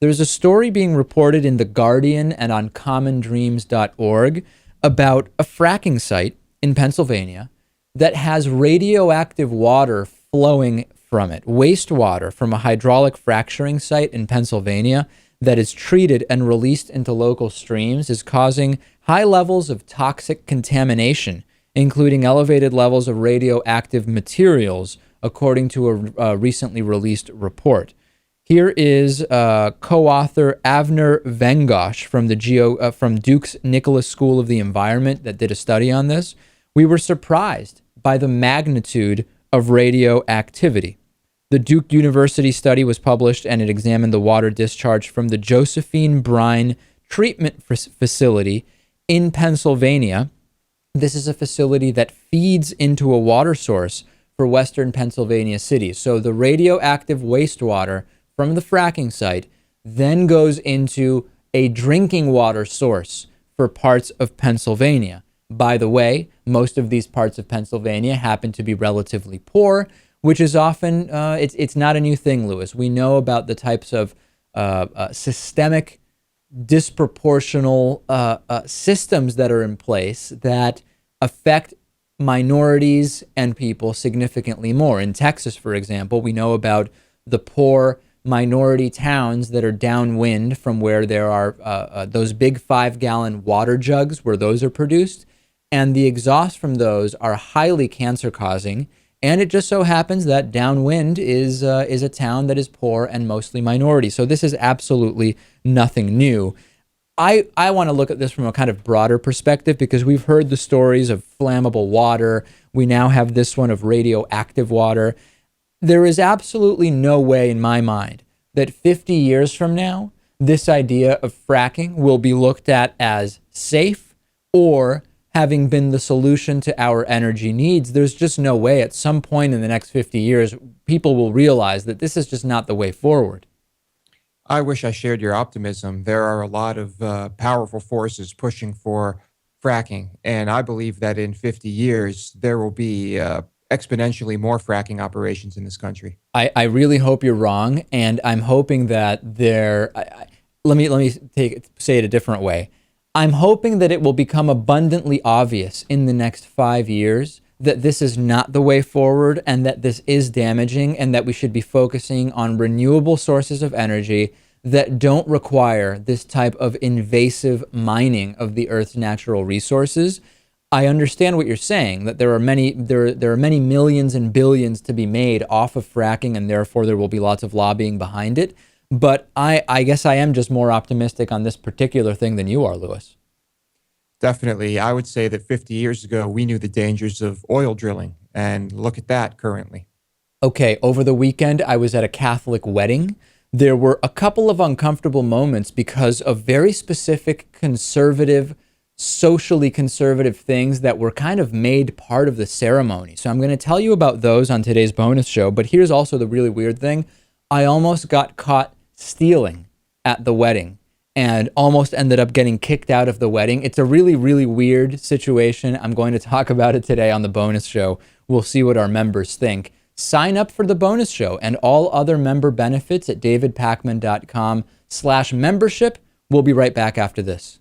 There's a story being reported in The Guardian and on commondreams.org about a fracking site in Pennsylvania that has radioactive water flowing from it, wastewater from a hydraulic fracturing site in Pennsylvania that is treated and released into local streams, is causing high levels of toxic contamination, including elevated levels of radioactive materials, according to a recently released report. Here is co-author Avner Vengosh from Duke's Nicholas School of the Environment that did a study on this. We were surprised by the magnitude of radioactivity. The Duke University study was published, and it examined the water discharge from the Josephine Brine Treatment Facility in Pennsylvania. This is a facility that feeds into a water source for Western Pennsylvania cities. So the radioactive wastewater from the fracking site then goes into a drinking water source for parts of Pennsylvania. By the way, most of these parts of Pennsylvania happen to be relatively poor, which is often, it's not a new thing, Lewis. We know about the types of systemic, disproportional systems that are in place that affect minorities and people significantly more. In Texas, for example, we know about the poor minority towns that are downwind from where there are those big 5-gallon water jugs where those are produced. And the exhaust from those are highly cancer-causing. And it just so happens that downwind is a town that is poor and mostly minority. So this is absolutely nothing new. I want to look at this from a kind of broader perspective because we've heard the stories of flammable water. We now have this one of radioactive water. There is absolutely no way in my mind that 50 years from now, this idea of fracking will be looked at as safe or having been the solution to our energy needs. There's just no way at some point in the next 50 years, people will realize that this is just not the way forward. I wish I shared your optimism. There are a lot of powerful forces pushing for fracking, and I believe that in 50 years, there will be exponentially more fracking operations in this country. I really hope you're wrong, and I'm hoping that let me say it a different way. I'm hoping that it will become abundantly obvious in the next 5 years that this is not the way forward and that this is damaging and that we should be focusing on renewable sources of energy that don't require this type of invasive mining of the Earth's natural resources. I understand what you're saying, that there are many millions and billions to be made off of fracking, and therefore there will be lots of lobbying behind it. But I guess I am just more optimistic on this particular thing than you are, Lewis. Definitely. I would say that 50 years ago, we knew the dangers of oil drilling, and look at that currently. Okay, over the weekend, I was at a Catholic wedding. There were a couple of uncomfortable moments because of very specific conservative, socially conservative things that were kind of made part of the ceremony. So I'm going to tell you about those on today's bonus show. But here's also the really weird thing. I almost got caught stealing at the wedding and almost ended up getting kicked out of the wedding. It's a really, really weird situation. I'm going to talk about it today on the bonus show. We'll see what our members think. Sign up for the bonus show and all other member benefits at davidpakman.com/membership. We'll be right back after this.